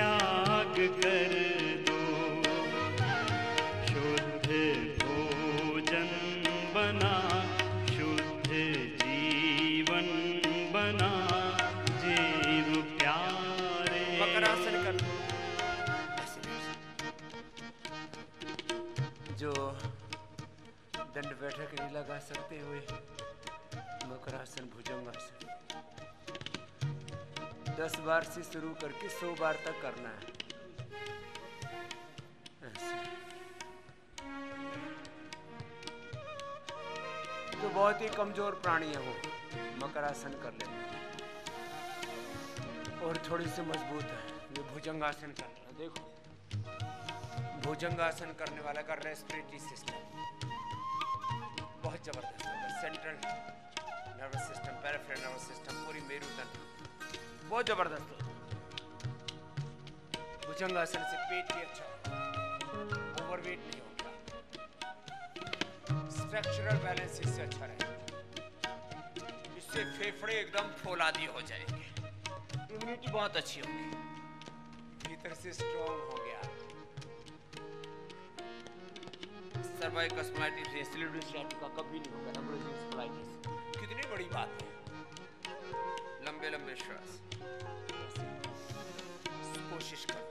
त्याग कर दो, शुद्ध भोजन बना, शुद्ध जीवन बना, जीव प्यारे। मकरासन कर जो दंड बैठक नहीं लगा सकते हुए मकरासन भुजंगासन 10 बार से शुरू करके 100 बार तक करना है। ऐसे तो बहुत ही कमजोर प्राणी है वो, मकरासन कर लेना। और थोड़ी सी मजबूत है ये भुजंगासन करना। देखो भुजंगासन करने वाला का रेस्पिरेटरी सिस्टम बहुत जबरदस्त होगा। Central nervous system, peripheral nervous system, पूरी मेरुदंड बहुत जबरदस्त होगा। भुजंगासन से पेट भी अच्छा होगा, ओवरवेट नहीं होगा, स्ट्रक्चरल बैलेंस इससे अच्छा रहेगा। इससे फेफड़े एकदम फौलादी हो जाएंगे, इम्यूनिटी बहुत अच्छी होगी, भीतर से स्ट्रॉन्ग हो गया। सर्वाइकल स्पाइटिस, सिलिडोसिस का कभी नहीं होगा। हेमोरेजिक स्पाइटिस कितनी बड़ी बात है। लंबे लंबे श्वास, कोशिश करो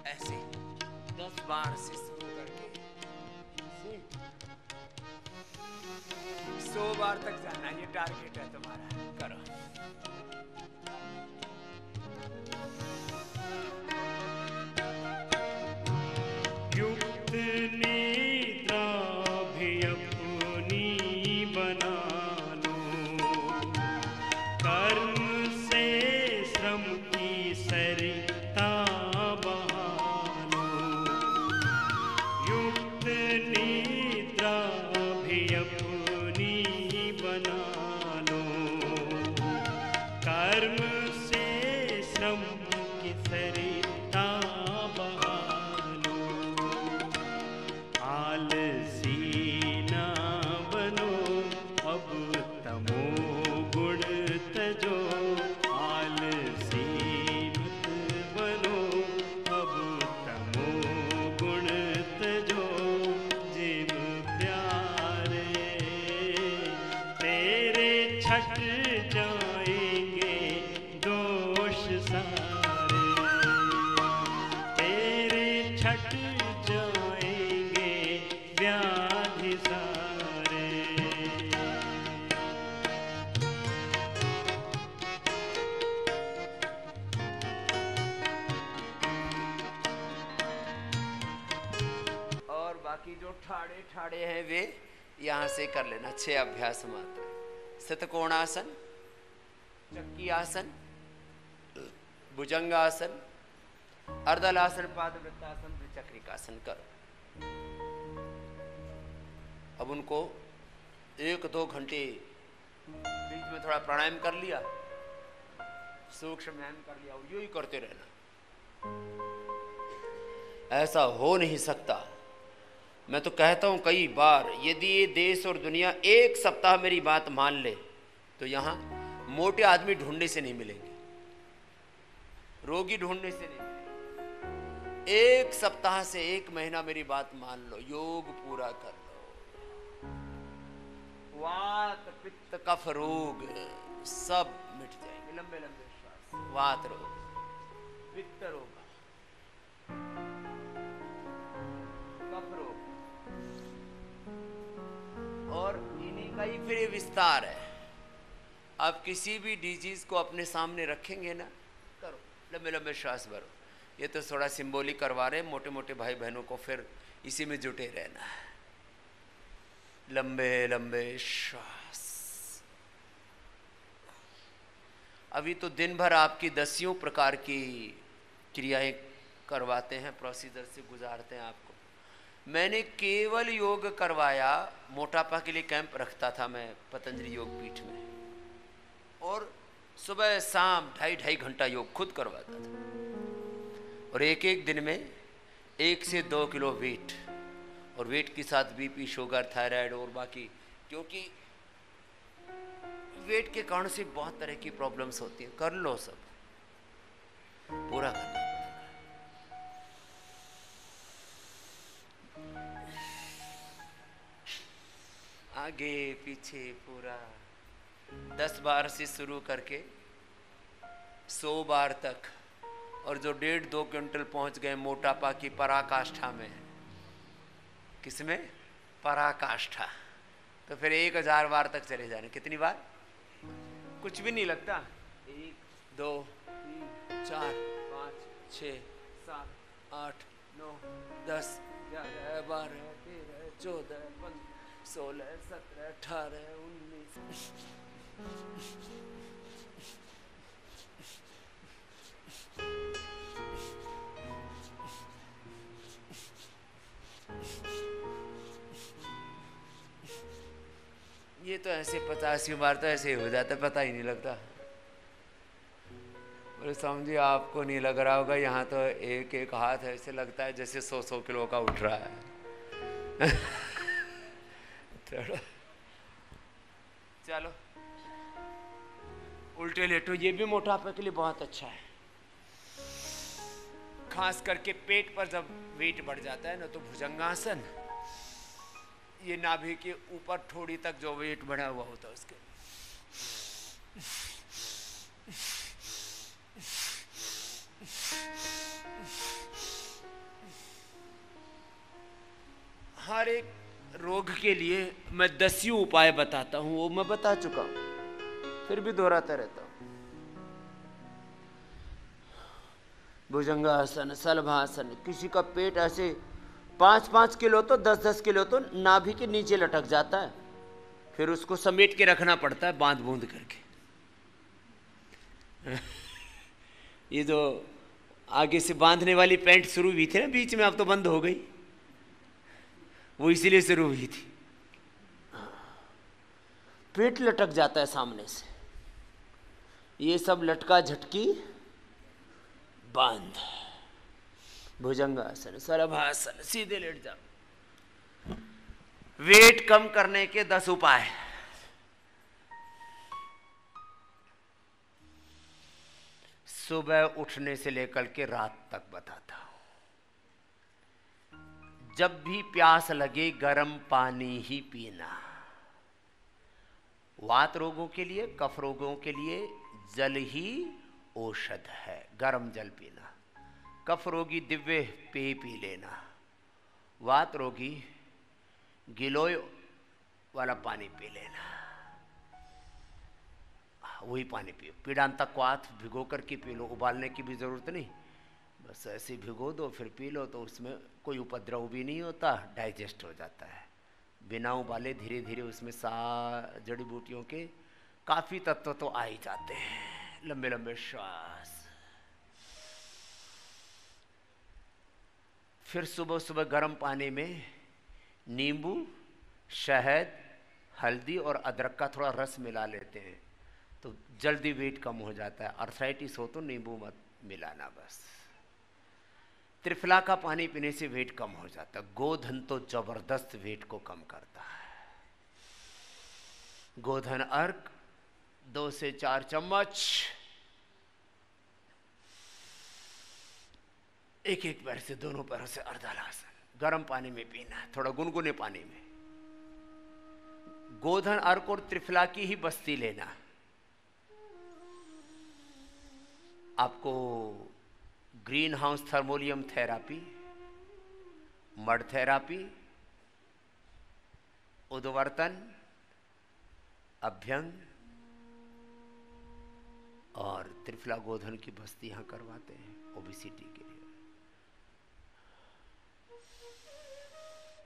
ऐसे 10 बार से शुरू करके 100 बार तक जाना, ये टारगेट है तुम्हारा। करो। युक्त निद्रा भी अपनी बना लो, कर्म से श्रम की सरिता बहा लो। युक्त निद्रा भी अपनी बना लो, कर्म से श्रम की सरिता बहा लो। आलसी ना बनो, अब तमोगुण तजो, आलसी मत बनो, अब तमोगुण तजो, जीव प्यारे। तेरे छट जाएंगे दोष सारे, तेरे छट जाएंगे व्याधि सारे। और बाकी जो ठाड़े ठाड़े हैं वे यहां से कर लेना। 6 अभ्यास मात्र। शतकोणासन, चक्की आसन, भुजंगासन, अर्धलासन, पादवृत्तासन, द्विचक्रिकासन करो। अब उनको 1-2 घंटे बीच में थोड़ा प्राणायाम कर लिया, सूक्ष्म व्यायाम कर लिया, और यही करते रहना। ऐसा हो नहीं सकता। मैं तो कहता हूं कई बार, यदि ये देश और दुनिया 1 सप्ताह मेरी बात मान ले तो यहां मोटे आदमी ढूंढने से नहीं मिलेंगे, रोगी ढूंढने से नहीं मिलेंगे। 1 सप्ताह से 1 महीना मेरी बात मान लो, योग पूरा कर लो। वात, पित्त, कफ रोग सब मिट जाएंगे। लंबे लंबे श्वास। वात रोग, पित्त रोग, कफ रोग, और इन्हीं का ही फिर विस्तार है। आप किसी भी डिजीज को अपने सामने रखेंगे ना, करो लंबे लंबे श्वास भरो। ये तो थोड़ा सिंबॉलिक करवा रहे हैं, मोटे मोटे भाई बहनों को फिर इसी में जुटे रहना है। लंबे लंबे श्वास। अभी तो दिन भर आपकी 10 प्रकार की क्रियाएं करवाते हैं, प्रोसीजर से गुजारते हैं आपको। मैंने केवल योग करवाया, मोटापा के लिए कैंप रखता था मैं पतंजलि योग पीठ में, और सुबह शाम 2.5 घंटा योग खुद करवाता था। और एक दिन में 1 से 2 किलो वेट, और वेट के साथ बीपी, शुगर, थायराइड और बाकी, क्योंकि वेट के कारण से बहुत तरह की प्रॉब्लम्स होती हैं। कर लो, सब पूरा करना पड़ेगा। आगे पीछे पूरा 10 बार से शुरू करके 100 बार तक, और जो 1.5-2 क्विंटल पहुंच गए मोटापा की पराकाष्ठा में। किसमें? पराकाष्ठा। तो फिर 1000 बार तक चले जाने। कितनी बार? कुछ भी नहीं लगता। 1 2 3 4 5 6 7 8 9 10 11 12 13 14 15 16 17 18 19। ये तो ऐसे 85 बार तो ऐसे हो जाता, पता ही नहीं लगता। बोले समझिए आपको नहीं लग रहा होगा, यहाँ तो एक एक हाथ ऐसे लगता है जैसे 100-100 किलो का उठ रहा है। चलो उल्टे लेटो, ये भी मोटापे के लिए बहुत अच्छा है। खास करके पेट पर जब वेट बढ़ जाता है ना, तो भुजंगासन, ये नाभि के ऊपर थोड़ी तक जो वेट बढ़ा हुआ होता है उसके, हर एक रोग के लिए मैं 10 उपाय बताता हूं, वो मैं बता चुका हूं, फिर भी दोहराता रहता हूं। भुजंगासन, शलभासन। किसी का पेट ऐसे 5-5 किलो तो 10-10 किलो तो नाभि के नीचे लटक जाता है, फिर उसको समेट के रखना पड़ता है बांध बूंद करके। ये जो आगे से बांधने वाली पैंट शुरू हुई थी ना बीच में, अब तो बंद हो गई, वो इसीलिए शुरू हुई थी। पेट लटक जाता है सामने से, ये सब लटका झटकी बांध। भुजंगासन, शलभासन, सीधे लेट जाओ। वेट कम करने के 10 उपाय। सुबह उठने से लेकर के रात तक बताता हूं। जब भी प्यास लगे गर्म पानी ही पीना। वात रोगों के लिए, कफ रोगों के लिए जल ही औषध है, गर्म जल पीना। कफ रोगी दिव्य पेय पी लेना। वात रोगी गिलोय वाला पानी पी लेना, वही पानी पियो। पीड़ांतकवात भिगो करके पी लो, उबालने की भी जरूरत नहीं, बस ऐसे भिगो दो फिर पी लो, तो उसमें कोई उपद्रव भी नहीं होता, डाइजेस्ट हो जाता है। बिना उबाले धीरे धीरे उसमें जड़ी बूटियों के काफ़ी तत्व तो आ ही जाते हैं। लंबे लंबे श्वास। फिर सुबह सुबह गर्म पानी में नींबू, शहद, हल्दी और अदरक का थोड़ा रस मिला लेते हैं, तो जल्दी वेट कम हो जाता है। अर्थराइटिस हो तो नींबू मत मिलाना बस। त्रिफला का पानी पीने से वेट कम हो जाता है। गोधन तो जबरदस्त वेट को कम करता है। गोधन अर्क 2 से 4 चम्मच एक एक पैर से, दोनों पैरों से अर्धलासन गर्म पानी में पीना है, थोड़ा गुनगुने पानी में। गोधन अर्क और त्रिफला की ही बस्ती लेना। आपको ग्रीन हाउस थर्मोलियम थेरापी, मड थेरापी, उद्वर्तन, अभ्यंग और त्रिफला गोधन की बस्ती यहां करवाते हैं ओबेसिटी के लिए।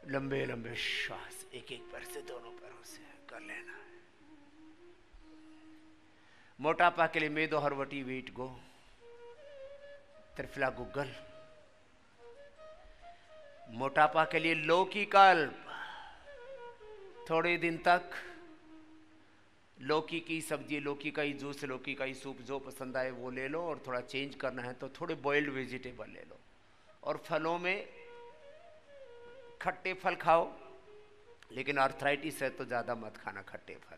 लंबे लंबे श्वास एक एक पैर से, दोनों पैरों से कर लेना है। मोटापा के लिए मेदो हरवटी वीट गो, त्रिफला गुग्गल। मोटापा के लिए लौकी कल्प। थोड़े दिन तक लौकी की सब्जी, लौकी का ही जूस, लौकी का ही सूप, जो पसंद आए वो ले लो, और थोड़ा चेंज करना है तो थोड़े बॉइल्ड वेजिटेबल ले लो। और फलों में खट्टे फल खाओ, लेकिन आर्थराइटिस है तो ज़्यादा मत खाना खट्टे फल।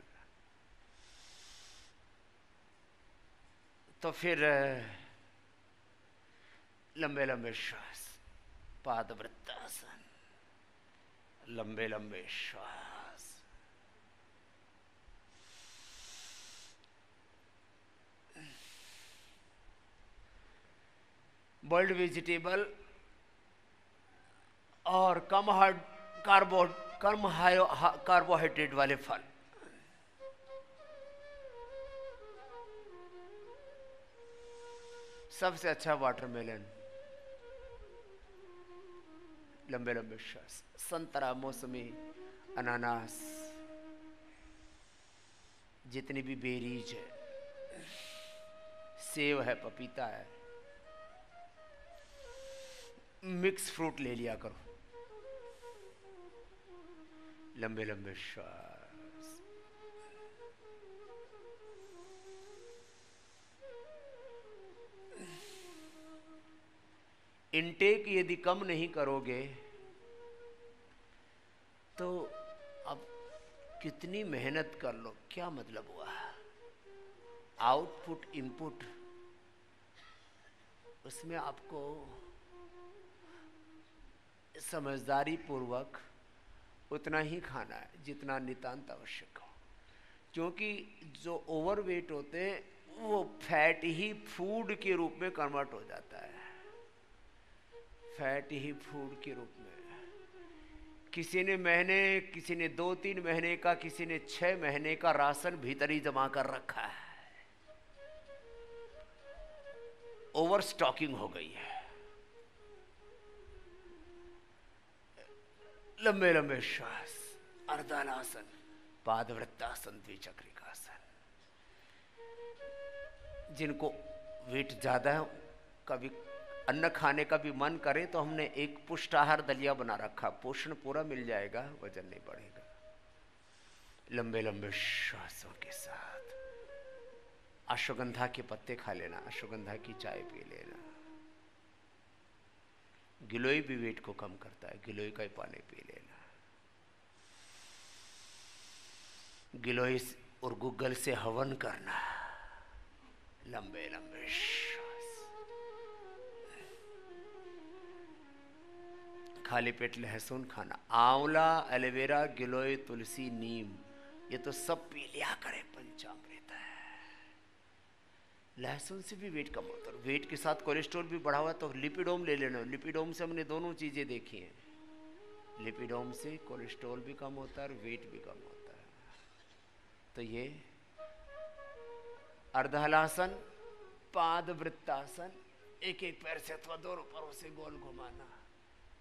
तो फिर लंबे लंबे श्वास, पादवृत्तासन, लंबे लंबे श्वास, बॉइल्ड वेजिटेबल और कम कार्बोहाइड्रेट वाले फल। सबसे अच्छा वाटरमेलन, लंबे लंबे श्वास, संतरा, मौसमी, अनानास, जितनी भी बेरीज है, सेब है, पपीता है, मिक्स फ्रूट ले लिया करो। लंबे लंबे श्वास। इनटेक यदि कम नहीं करोगे तो अब कितनी मेहनत कर लो, क्या मतलब हुआ? आउटपुट इनपुट, उसमें आपको समझदारी पूर्वक उतना ही खाना है जितना नितांत आवश्यक हो, क्योंकि जो ओवरवेट होते हैं वो फैट ही फूड के रूप में कन्वर्ट हो जाता है। फैट ही फूड के रूप में, किसी ने किसी ने 2-3 महीने का, किसी ने 6 महीने का राशन भीतर ही जमा कर रखा है। ओवर स्टॉकिंग हो गई है। लंबे लंबे श्वास, अर्धालासन, पादवृत्तासन, द्विचक्रिकासन। जिनको वेट ज्यादा है, कभी अन्न खाने का भी मन करे तो हमने एक पुष्टाहार दलिया बना रखा, पोषण पूरा मिल जाएगा, वजन नहीं बढ़ेगा। लंबे लंबे श्वासों के साथ अश्वगंधा के पत्ते खा लेना, अश्वगंधा की चाय पी लेना। गिलोय भी वेट को कम करता है, गिलोय का ही पानी पी लेना। गिलोय और गूगल से हवन करना। लंबे लंबे श्वास। खाली पेट लहसुन खाना, आंवला, एलोवेरा, गिलोय, तुलसी, नीम, ये तो सब पी लिया करे, पंचामृत है। लहसुन से भी वेट कम होता है। वेट के साथ कोलेस्ट्रॉल भी बढ़ा हुआ तो लिपिडोम ले लेना। लिपिडोम से हमने दोनों चीजें देखी हैं। लिपिडोम से कोलेस्ट्रॉल भी कम होता है और वेट भी कम होता है। तो ये अर्धहलासन, पादवृत्तासन, एक एक पैर से अथवा दोनों पैरों से गोल घुमाना,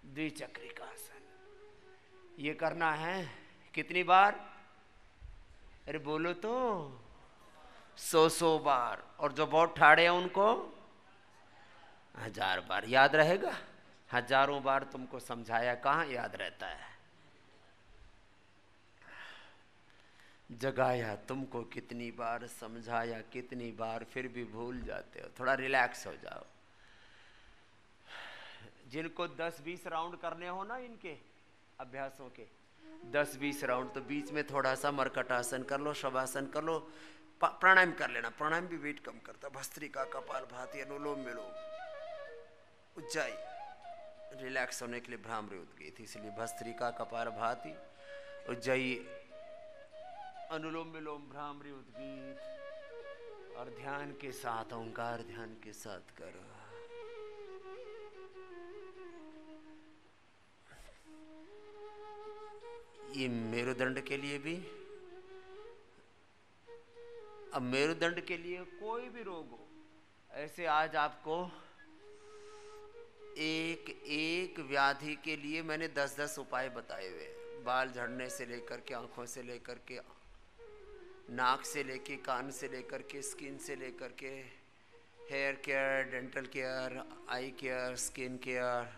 द्विचक्रिकासन, ये करना है कितनी बार? अरे बोलो तो, 100 बार। और जो बहुत ठाड़े हैं उनको 1000 बार। याद रहेगा? हजारों बार तुमको समझाया, कहाँ याद रहता है? जगाया तुमको कितनी बार, समझाया कितनी बार, फिर भी भूल जाते हो। थोड़ा रिलैक्स हो जाओ। जिनको 10-20 राउंड करने हो ना इनके अभ्यासों के, 10-20 राउंड, तो बीच में थोड़ा सा मरकटासन कर लो, शवासन कर लो, प्राणायाम कर लेना। प्राणायाम भी वेट कम करता। भस्त्रिका, कपालभाति, अनुलोम विलोम, उज्जाई, रिलैक्स होने के लिए भ्रामरी उद्गीत, इसलिए भस्त्रिका, कपालभाति, उज्जाई, अनुलोम विलोम, भ्रामरी उद्गीत, और ध्यान के साथ, ओंकार ध्यान के साथ करो। ये मेरुदंड के लिए भी। अब मेरुदंड के लिए कोई भी रोग हो, ऐसे आज आपको एक व्याधि के लिए मैंने 10-10 उपाय बताए हुए। बाल झड़ने से लेकर के, आंखों से लेकर के, नाक से लेके, कान से लेकर के, स्किन से लेकर के, hair care, dental care, eye care, skin care,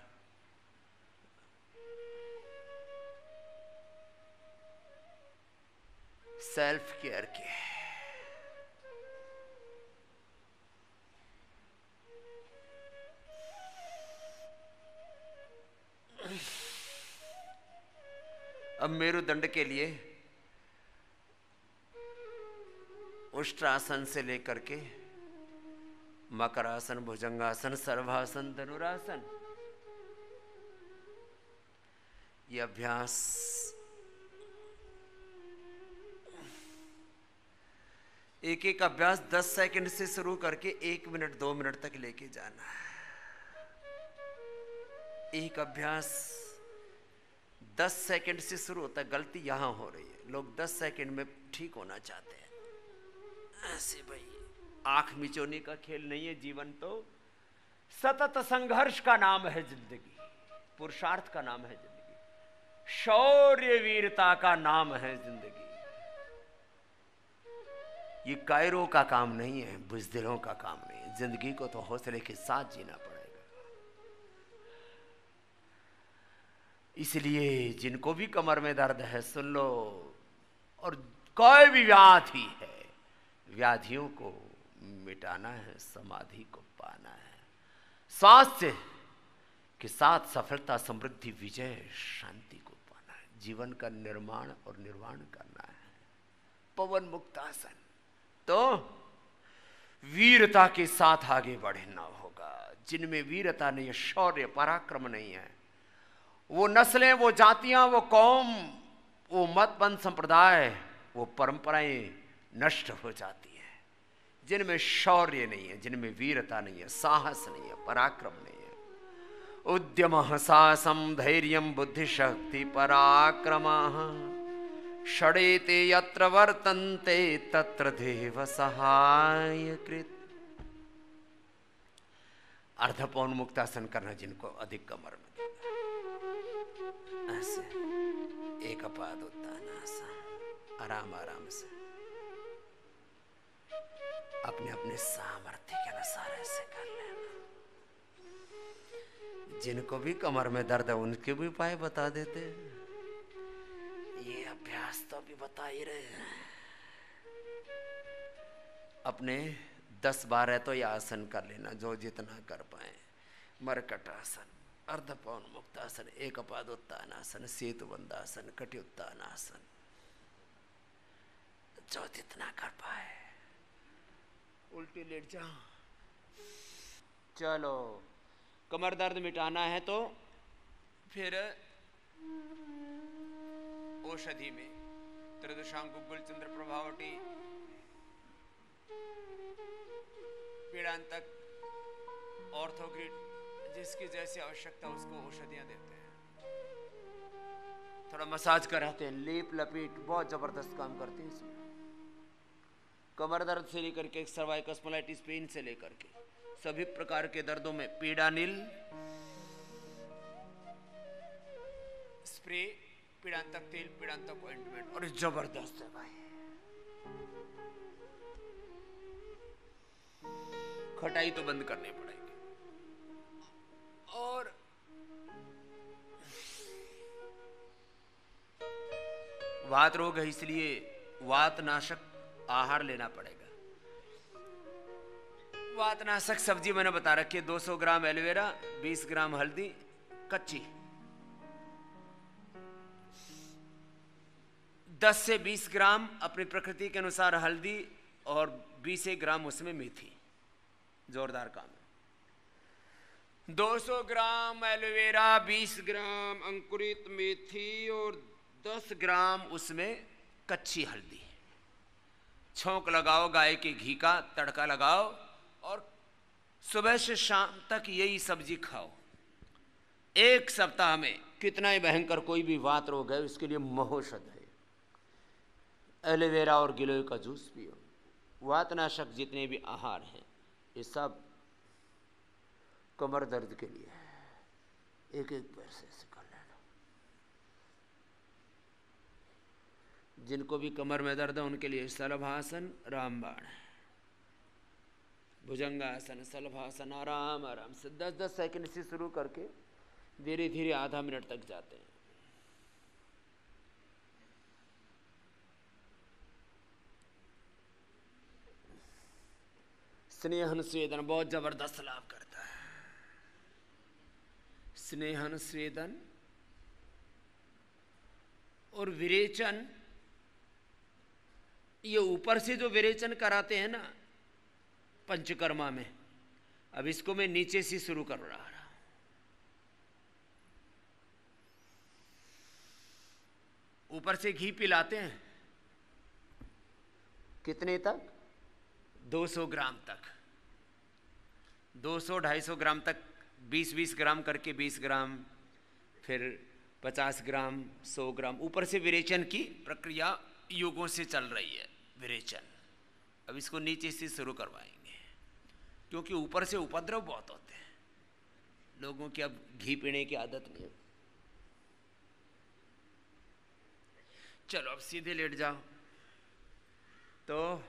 self care के। अब मेरुदंड के लिए उष्ट्रासन से लेकर के मकरासन, भुजंगासन, सर्वासन, धनुरासन, ये अभ्यास एक एक अभ्यास 10 सेकंड से शुरू करके 1 मिनट 2 मिनट तक लेके जाना है। एक अभ्यास 10 सेकंड से शुरू होता है, गलती यहां हो रही है। लोग 10 सेकंड में ठीक होना चाहते हैं। ऐसे भाई आंख मिचोने का खेल नहीं है जीवन, तो सतत संघर्ष का नाम है जिंदगी, पुरुषार्थ का नाम है जिंदगी, शौर्य वीरता का नाम है जिंदगी। ये कायरों का काम नहीं है, बुज़दिलों का काम नहीं है। जिंदगी को तो हौसले के साथ जीना पड़ेगा। इसलिए जिनको भी कमर में दर्द है सुन लो, और कोई भी व्याधि है, व्याधियों को मिटाना है, समाधि को पाना है, स्वास्थ्य के साथ सफलता, समृद्धि, विजय, शांति को पाना है, जीवन का निर्माण और निर्वाण करना है। पवन मुक्त आसन, तो वीरता के साथ आगे बढ़ना होगा। जिनमें वीरता नहीं है, शौर्य पराक्रम नहीं है, वो नस्लें, वो जातियां, वो कौम, वो मत पंथ संप्रदाय, वो परंपराएं नष्ट हो जाती हैं। जिनमें शौर्य नहीं है, जिनमें वीरता नहीं है, साहस नहीं है, पराक्रम नहीं है। उद्यमः साहसं धैर्यं बुद्धिशक्ति पराक्रमः षडेते यत्र वर्तन्ते तत्र देव सहायकृत्। अर्धपौन मुक्तासन करना जिनको अधिक कमर में ऐसे एक पाद उत्तानासन, आराम आराम से अपने अपने सामर्थ्य के अनुसार ऐसे कर लेना। जिनको भी कमर में दर्द है उनके भी उपाय बता देते, ये अभ्यास तो अभी बता ही रहे हैं। अपने 10-12 तो ये आसन कर लेना, जो जितना कर पाए। मरकट आसन, अर्धपौन मुक्तासन, एकपादोत्तानासन, सेतुबंधासन, कटियुत्तानासन, जो जितना कर पाए। उल्टी लेट जाओ। चलो, कमर दर्द मिटाना है तो फिर औषधि में त्रिदशांकुल चंद्र प्रभावटी पीड़ांतक ऑर्थोग्रिड, जिसकी जैसी आवश्यकता उसको औषधियां देते हैं। थोड़ा मसाज कराते हैं, लेप लपेट बहुत जबरदस्त काम करते हैं इसमें। कमर दर्द से लेकर के सर्वाइकल स्पॉन्डिलाइटिस पेन से लेकर के सभी प्रकार के दर्दों में पीड़ानिल स्प्रे, पीड़ांतक तेल, पीड़ांतक ऑइंटमेंट, और जबरदस्त है भाई। खटाई तो बंद करनी पड़ेगी। और वात रोग है इसलिए वातनाशक आहार लेना पड़ेगा। वातनाशक सब्जी मैंने बता रखी है, 200 ग्राम एलोवेरा, 20 ग्राम हल्दी कच्ची, 10 से 20 ग्राम अपनी प्रकृति के अनुसार हल्दी, और 20 ग्राम उसमें मेथी। जोरदार काम है। 200 ग्राम एलोवेरा, 20 ग्राम अंकुरित मेथी और 10 ग्राम उसमें कच्ची हल्दी। छौंक लगाओ, गाय के घी का तड़का लगाओ, और सुबह से शाम तक यही सब्जी खाओ। 1 सप्ताह में कितना ही भयंकर कोई भी वात रोग है उसके लिए महौषध है। एलोवेरा और गिलोय का जूस पियो। वातनाशक जितने भी आहार हैं ये सब कमर दर्द के लिए है। एक एक पैसे से कर लेना। जिनको भी कमर में दर्द है उनके लिए शलभासन, रामबाण, भुजंगासन, शलभासन, आराम आराम से 10-10 सेकंड से शुरू करके धीरे धीरे आधा मिनट तक जाते हैं। स्नेहन स्वेदन बहुत जबरदस्त लाभ करता है। स्नेहन स्वेदन और विरेचन, ये ऊपर से जो विरेचन कराते हैं ना पंचकर्मा में, अब इसको मैं नीचे से शुरू कर रहा हूं। ऊपर से घी पिलाते हैं, कितने तक? 200 ग्राम तक, 200-250 ग्राम तक 20-20 ग्राम करके 20 ग्राम, फिर 50 ग्राम, 100 ग्राम, ऊपर से विरेचन की प्रक्रिया युगों से चल रही है, विरेचन। अब इसको नीचे से शुरू करवाएंगे, क्योंकि ऊपर से उपद्रव बहुत होते हैं लोगों की। अब घी पीने की आदत नहीं है। चलो अब सीधे लेट जाओ। तो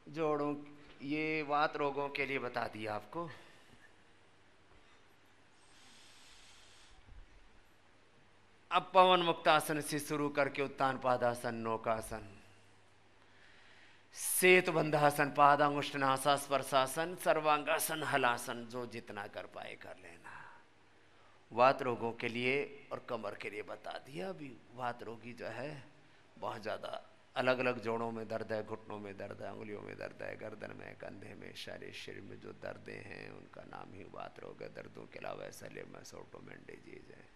जोड़ों, ये वात रोगों के लिए बता दिया आपको। अब पवन मुक्तासन से शुरू करके उत्तान पादासन, नौकासन, सेतुबंधासन, पादांगुष्ठनासा, स्पर्शासन, सर्वांगासन, हलासन, जो जितना कर पाए कर लेना। वात रोगों के लिए और कमर के लिए बता दिया। अभी वात रोगी जो है बहुत ज़्यादा अलग अलग जोड़ों में दर्द है, घुटनों में दर्द है, उंगलियों में दर्द है, गर्दन में, कंधे में, सारे शरीर में जो दर्दें हैं उनका नाम ही वात रोग है। दर्दों के अलावा एसाइलेमस, ऑटोइम्यून डिजीज है,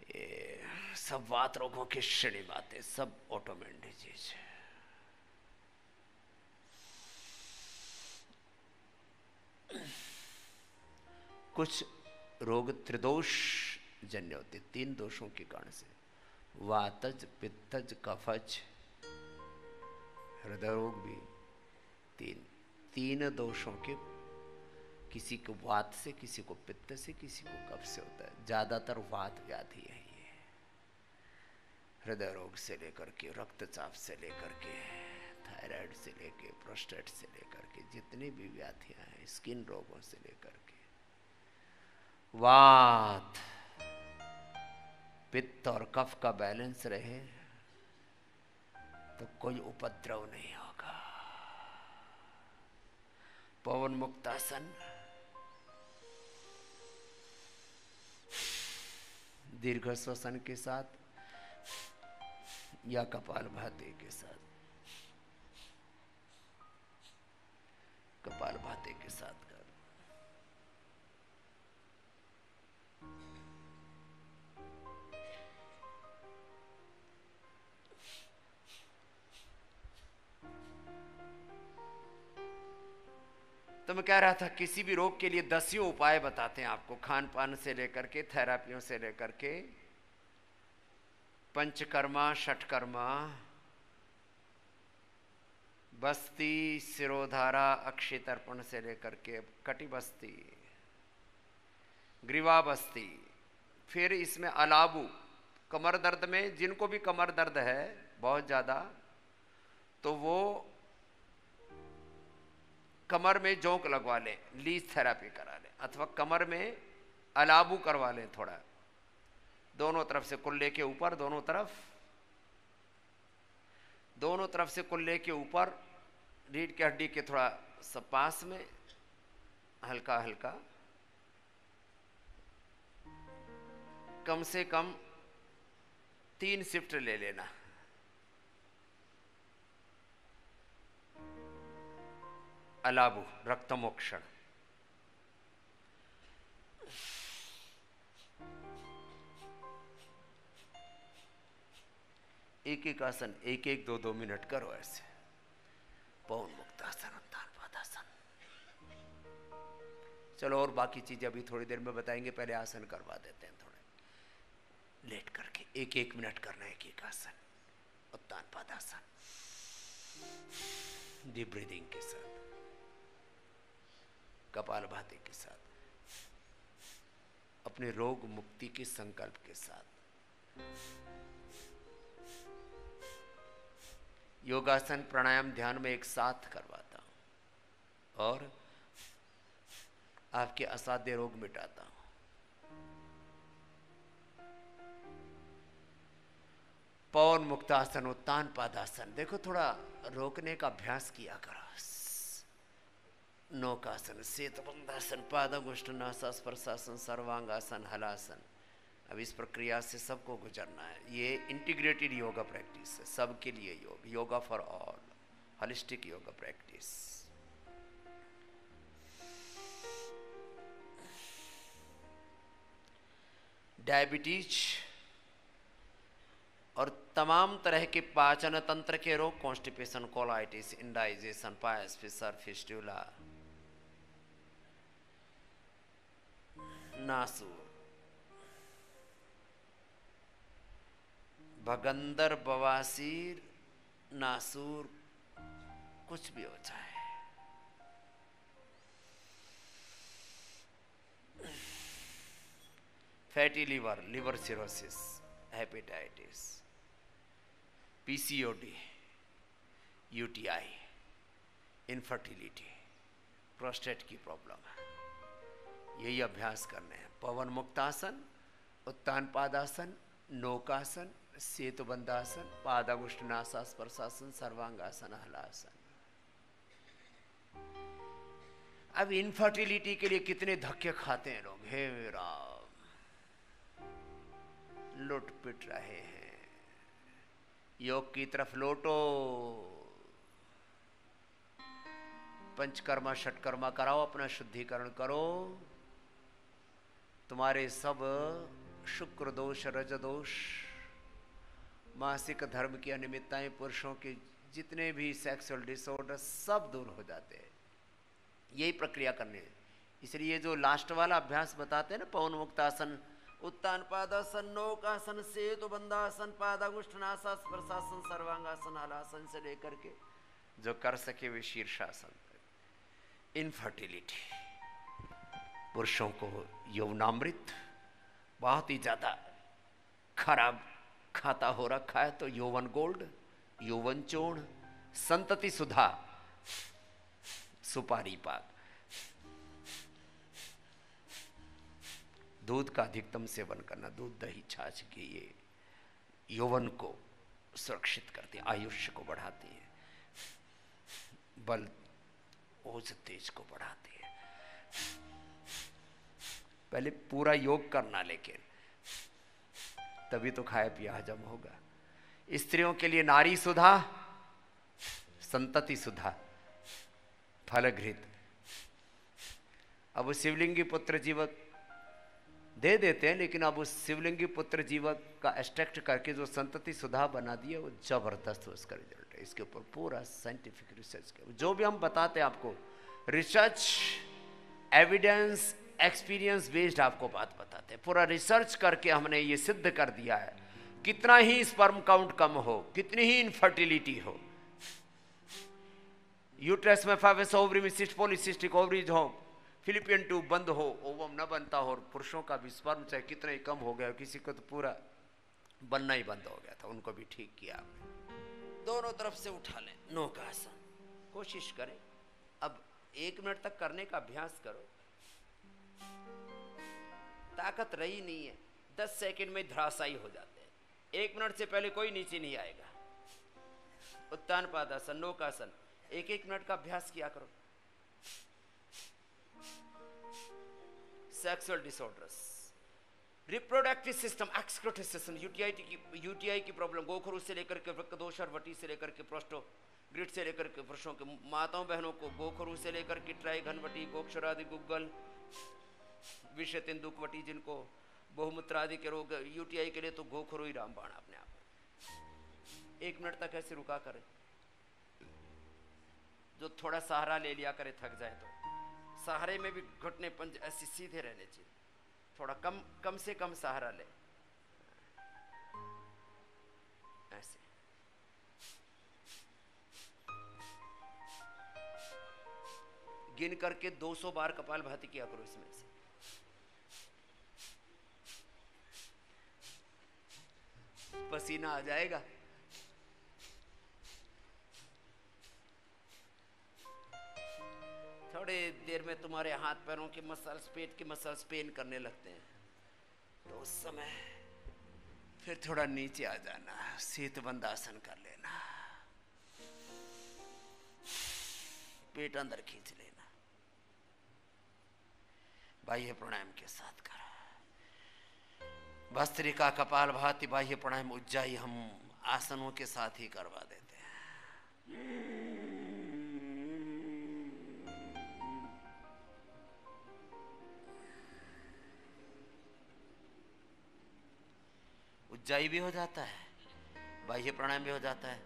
ये सब वात रोगों की श्रेणी में आते, सब ऑटोइम्यून डिजीज है। कुछ रोग त्रिदोष जन्य होते, 3 दोषों के कारण से, वातज, पित्तज, कफज। हृदय रोग भी 3 दोषों के, किसी को वात से, किसी को पित्त से, किसी को कफ से होता है। ज्यादातर वात व्याधि है ये। हृदय रोग से लेकर के, रक्तचाप से लेकर के, थायराइड से लेकर, प्रोस्टेट से लेकर के, जितनी भी व्याधियां हैं, स्किन रोगों से लेकर के, वात, पित्त और कफ का बैलेंस रहे तो कोई उपद्रव नहीं होगा। पवन मुक्तासन, दीर्घ श्वसन के साथ या कपालभाति के साथ, कपालभाति के साथ कर। तो मैं कह रहा था किसी भी रोग के लिए 10 उपाय बताते हैं आपको, खान पान से लेकर के, थेरापियों से लेकर के, पंचकर्मा, षटकर्मा, बस्ती, सिरोधारा, अक्षय तर्पण से लेकर के कटिबस्ती, ग्रीवा बस्ती, फिर इसमें अलाबू, कमर दर्द में, जिनको भी कमर दर्द है बहुत ज़्यादा, तो वो कमर में जोंक लगवा लें, लीज थेरापी करा लें, अथवा कमर में अलाबू करवा लें थोड़ा, दोनों तरफ से, कुल्ले के ऊपर, दोनों तरफ से कुल्ले के ऊपर, रीढ़ की हड्डी के थोड़ा सा पास में, हल्का हल्का, कम से कम 3 शिफ्ट ले लेना। अलाबू, रक्तमोक्षण। एक एक आसन 1-1, 2-2 मिनट करो ऐसे। पवन मुक्तासन, उत्तान पादासन। चलो और बाकी चीजें अभी थोड़ी देर में बताएंगे, पहले आसन करवा देते हैं थोड़े लेट करके। 1-1 मिनट करना है एक आसन, उत्तान पादासन, डीप ब्रीदिंग के साथ, कपालभाति के साथ, अपने रोग मुक्ति के संकल्प के साथ। योगासन, प्राणायाम, ध्यान में एक साथ करवाता हूं और आपके असाध्य रोग मिटाता हूं। पवन मुक्तासन, उत्तान पादासन। देखो थोड़ा रोकने का अभ्यास किया करो। नौकासन, सेतुबंधासन, पादांगुष्ठनासा, स्पर्शासन, सर्वांगासन, हलासन। अब इस प्रक्रिया से सबको गुजरना है। ये इंटीग्रेटेड योगा प्रैक्टिस है, सबके लिए योग, yoga for all, holistic yoga practice. Diabetes और तमाम तरह के पाचन तंत्र के रोग, constipation, colitis, indigestion, piles, fissure, fistula, नासूर, भगंदर, बवासीर, नासूर, कुछ भी हो जाए, fatty liver, liver cirrhosis, hepatitis, PCOD, UTI, infertility, prostate की प्रॉब्लम है, यही अभ्यास करने हैं। पवन मुक्तासन, उत्तान पादासन, नौकासन, सेतुबंधासन, पादागुष्ठनासास्पर्शासन, सर्वांगासन, हलासन। अब इनफर्टिलिटी के लिए कितने धक्के खाते हैं लोग, हे राम, लुट पिट रहे हैं। योग की तरफ लौटो, पंचकर्मा षटकर्मा कराओ, अपना शुद्धिकरण करो। तुम्हारे सब शुक्र दोष, रज दोष, मासिक धर्म की अनियमितताएं, पुरुषों के जितने भी सेक्सुअल डिसऑर्डर सब दूर हो जाते हैं, यही प्रक्रिया करनी है। इसलिए जो लास्ट वाला अभ्यास बताते हैं ना, पवन मुक्तासन, उत्तान पादासन, नौकासन, सेतुबंधासन, पादागुष्ठनासास्पर्शासन, सर्वांगासन, हलासन से लेकर के जो कर सके वे शीर्षासन। इनफर्टिलिटी, पुरुषों को यौवनामृत बहुत ही ज्यादा खराब खाता हो रखा है, तो यौवन गोल्ड, यौवन चूर्ण, संतति सुधा, सुपारी पाक, दूध का अधिकतम सेवन करना, दूध दही छाछ की, ये यौवन को सुरक्षित करती है, आयुष्य को बढ़ाती है, बल ओज तेज को बढ़ाती है। पहले पूरा योग करना, लेकिन तभी तो खाया पिया हजम होगा। स्त्रियों के लिए नारी सुधा, संतति सुधा, फलघृत। अब शिवलिंगी पुत्र जीवक दे देते हैं, लेकिन अब उस शिवलिंगी पुत्र जीवक का एक्सट्रैक्ट करके जो संतति सुधा बना दिया, वो जबरदस्त उसका रिजल्ट है। इसके ऊपर पूरा साइंटिफिक रिसर्च किया, जो भी हम बताते हैं आपको, रिसर्च, एविडेंस, एक्सपीरियंस बेस्ड आपको बात बताते हैं। पूरा रिसर्च करके हमने ये सिद्ध कर दिया है, कितना ही स्पर्म काउंट कम हो, कितनी ही इनफर्टिलिटी हो, यूट्रस में फाइवस ओवरी में सिस्ट पॉलीसिस्टिक ओवरीज हो, फिलिपियन ट्यूब बंद हो, ओवम न बनता हो, और पुरुषों का भी स्पर्म चाहे कितना ही कम हो गया, किसी को तो पूरा बनना ही बंद हो गया था, उनको भी ठीक किया आपने। दोनों तरफ से उठा लें, नौकासन, कोशिश करें। अब 1 मिनट तक करने का अभ्यास करो, ताकत रही नहीं है, 10 सेकंड में धराशायी हो जाते हैं। 1 मिनट से पहले कोई नीचे नहीं आएगा। उत्तान पादासन, नौकासन, 1-1 मिनट का अभ्यास किया करो। सेक्सुअल डिसऑर्डर्स, रिप्रोडक्टिव सिस्टम, एक्सक्रोटिसिज्म, यूटीआई की प्रॉब्लम, गोखरू से लेकर के वृक्क दोष और वटी से लेकर के प्रोस्टोग्रिड से लेकर के पुरुषों के, माताओं बहनों को गोखरू से लेकर के ट्राई, घनवटी, गोक्षरादि, गुग्गल, विषय तिंदुक वटी, जिनको बहुमूत्र आदि के रोग, यूटीआई के लिए तो गोखरू ही रामबाण अपने आप। 1 मिनट तक ऐसे रुका करें, जो थोड़ा सहारा ले लिया करे, थक जाए तो सहारे में भी घुटने पंज ऐसे सीधे रहने चाहिए, थोड़ा कम से कम सहारा ले, ऐसे। गिन करके 200 बार कपालभाति किया करो इसमें से। पसीना आ जाएगा। थोड़ी देर में तुम्हारे हाथ पैरों के मसल्स, पेट के मसल्स पेन करने लगते हैं, तो उस समय फिर थोड़ा नीचे आ जाना, सेतुबंधासन कर लेना, पेट अंदर खींच लेना, बाह्य प्राणायाम के साथ करो। भस्त्रिका, कपालभाति, बाह्य प्राणायाम, उज्जाई हम आसनों के साथ ही करवा देते हैं। उज्जाई भी हो जाता है, बाह्य प्राणायाम भी हो जाता है।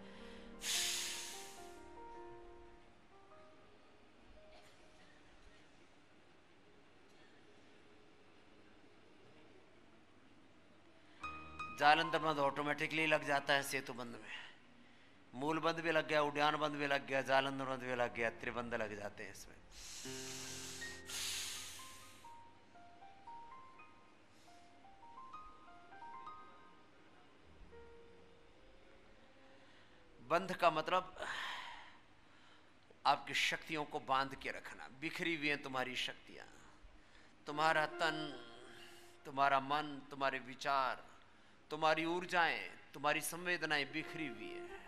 जालंधर बंद ऑटोमेटिकली लग जाता है सेतु बंद में, मूल बंद भी लग गया, उड्डयन बंद भी लग गया, जालंधर बंद भी लग गया, त्रिबंध लग जाते हैं इसमें। बंध का मतलब आपकी शक्तियों को बांध के रखना। बिखरी हुई हैं तुम्हारी शक्तियां, तुम्हारा तन, तुम्हारा मन, तुम्हारे विचार, तुम्हारी ऊर्जाएं, तुम्हारी संवेदनाएं बिखरी हुई है,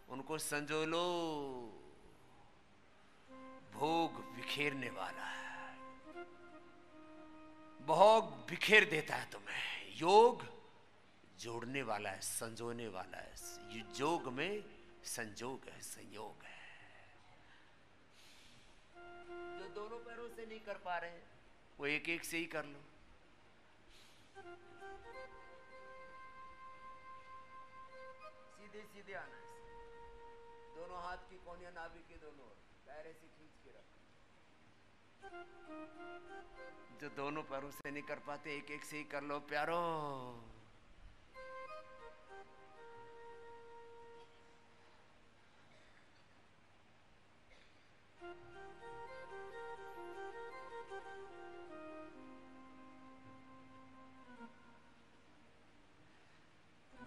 उनको संजो लो। भोग बिखेरने वाला है, भोग बिखेर देता है तुम्हें। योग जोड़ने वाला है, संजोने वाला है। ये योग में संजोग है, संयोग है। जो दोनों पैरों से नहीं कर पा रहे वो एक एक से ही कर लो। सीधे सीधे आना है, दोनों हाथ की कोनियां नाभि के दोनों ओर, पैर ऐसे खींच के रखो। जो दोनों पैरों से नहीं कर पाते एक एक से ही कर लो प्यारो।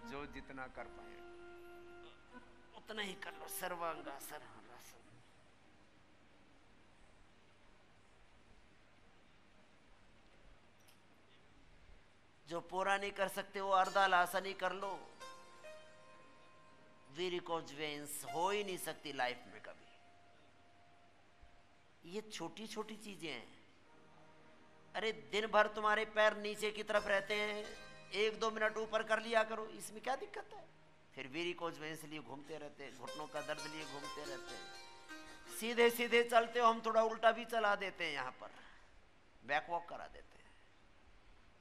जो जितना कर पाए उतना ही कर लो। सर्वांगासन हलासन। जो पूरा नहीं कर सकते वो अर्धालासन ही कर लो। वेरिकोज वेन्स हो ही नहीं सकती लाइफ में कभी। ये छोटी छोटी चीजें हैं। अरे दिन भर तुम्हारे पैर नीचे की तरफ रहते हैं, 1-2 मिनट ऊपर कर लिया करो, इसमें क्या दिक्कत है? फिर वेरिकोज वेन्स लिए घूमते रहते हैं, घुटनों का दर्द लिए घूमते रहते हैं। सीधे सीधे चलते हो, हम थोड़ा उल्टा भी चला देते हैं, यहाँ पर बैक वॉक करा देते हैं।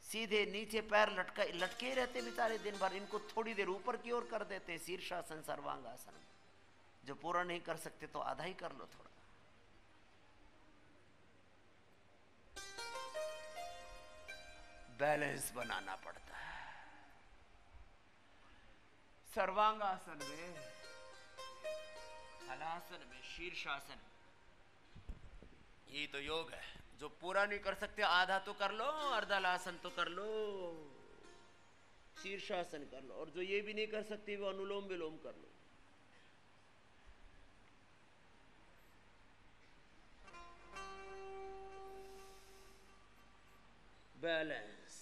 सीधे नीचे पैर लटके ही रहते बेचारे दिन भर, इनको थोड़ी देर ऊपर की ओर कर देते हैं। शीर्षासन सर्वांगासन। जो पूरा नहीं कर सकते तो आधा ही कर लो थोड़ा। बैलेंस बनाना पड़ता है। सर्वांगासन में, हलासन में, शीर्षासन, ये तो योग है। जो पूरा नहीं कर सकते आधा तो कर लो, अर्धालासन तो कर लो, शीर्षासन कर लो, और जो ये भी नहीं कर सकते वो अनुलोम विलोम कर लो। Balance,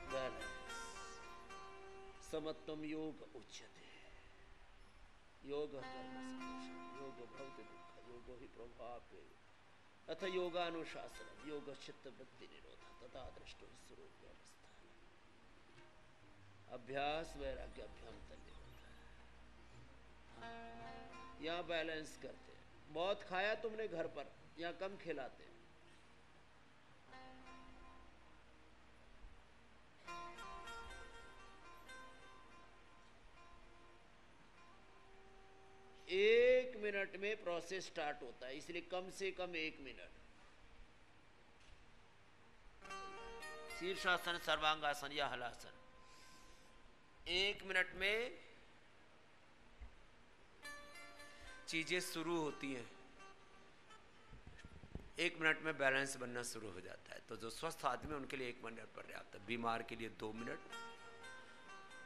balance. समत्वम योग उच्यते। योग कर्म संतोषम, योग भवति दुःख, योगो हि प्रभावे, अथ योगानुशासन, योग चित्त वृत्ति निरोध, तथा दृष्टो स्वरूप अवस्था। अभ्यास वैराग्य अभ्याम तन्य होता है। यहाँ बैलेंस करते हैं। बहुत खाया तुमने घर पर, यहाँ कम खिलाते हैं। एक मिनट में प्रोसेस स्टार्ट होता है, इसलिए कम से कम 1 मिनट। शीर्षासन, सर्वांगासन या हलासन, 1 मिनट में चीजें शुरू होती हैं। 1 मिनट में बैलेंस बनना शुरू हो जाता है। तो जो स्वस्थ आदमी उनके लिए 1 मिनट पर्याप्त है। बीमार के लिए 2 मिनट,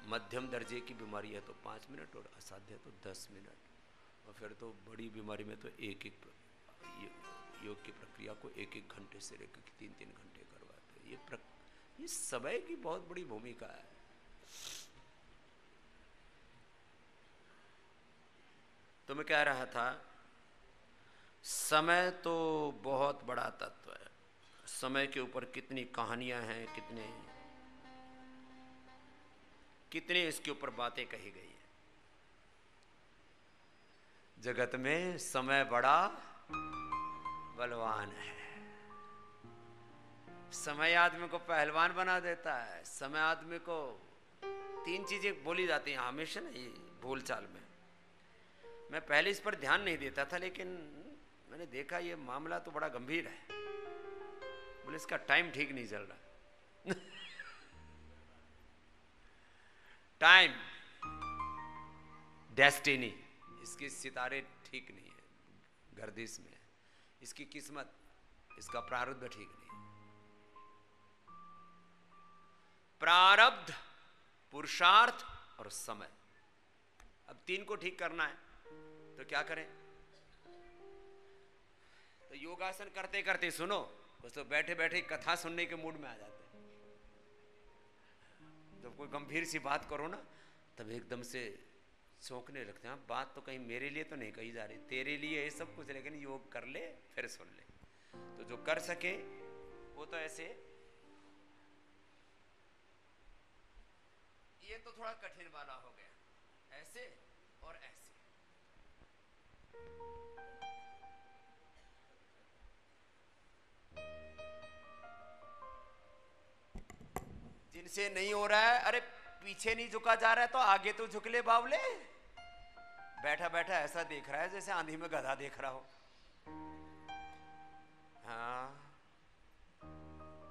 मध्यम दर्जे की बीमारी है तो 5 मिनट, और असाध्य तो 10 मिनट, और फिर तो बड़ी बीमारी में तो एक योग की प्रक्रिया को 1-1 घंटे से लेकर 3-3 घंटे करवाते हैं। ये समय की बहुत बड़ी भूमिका है। तो मैं कह रहा था, समय तो बहुत बड़ा तत्व है। समय के ऊपर कितनी कहानियां हैं, कितने इसके ऊपर बातें कही गई हैं। जगत में समय बड़ा बलवान है। समय आदमी को पहलवान बना देता है। समय आदमी को 3 चीजें बोली जाती हैं हमेशा ना, ये बोलचाल में। मैं पहले इस पर ध्यान नहीं देता था, लेकिन मैंने देखा ये मामला तो बड़ा गंभीर है। बोले इसका टाइम ठीक नहीं चल रहा। टाइम, डेस्टिनी, इसके सितारे ठीक नहीं है, गर्दिश में है, इसकी किस्मत, इसका प्रारब्ध ठीक नहीं है। प्रारब्ध, पुरुषार्थ और समय, अब तीन को ठीक करना है तो क्या करें? तो योगासन करते करते सुनो, कुछ तो बैठे बैठे कथा सुनने के मूड में आ जाते हैं। जब कोई गंभीर सी बात करो ना तब एकदम से चौंकने लगते हैं। बात तो कहीं मेरे लिए तो नहीं कही जा रही, तेरे लिए है सब कुछ, लेकिन योग कर ले फिर सुन ले। तो जो कर सके वो तो ऐसे, ये तो थोड़ा कठिन वाला हो गया, ऐसे और ऐसे। जिनसे नहीं हो रहा है, अरे पीछे नहीं झुका जा रहा है तो आगे तो झुक ले बावले। बैठा बैठा ऐसा देख रहा है जैसे आंधी में गधा देख रहा हो। हाँ,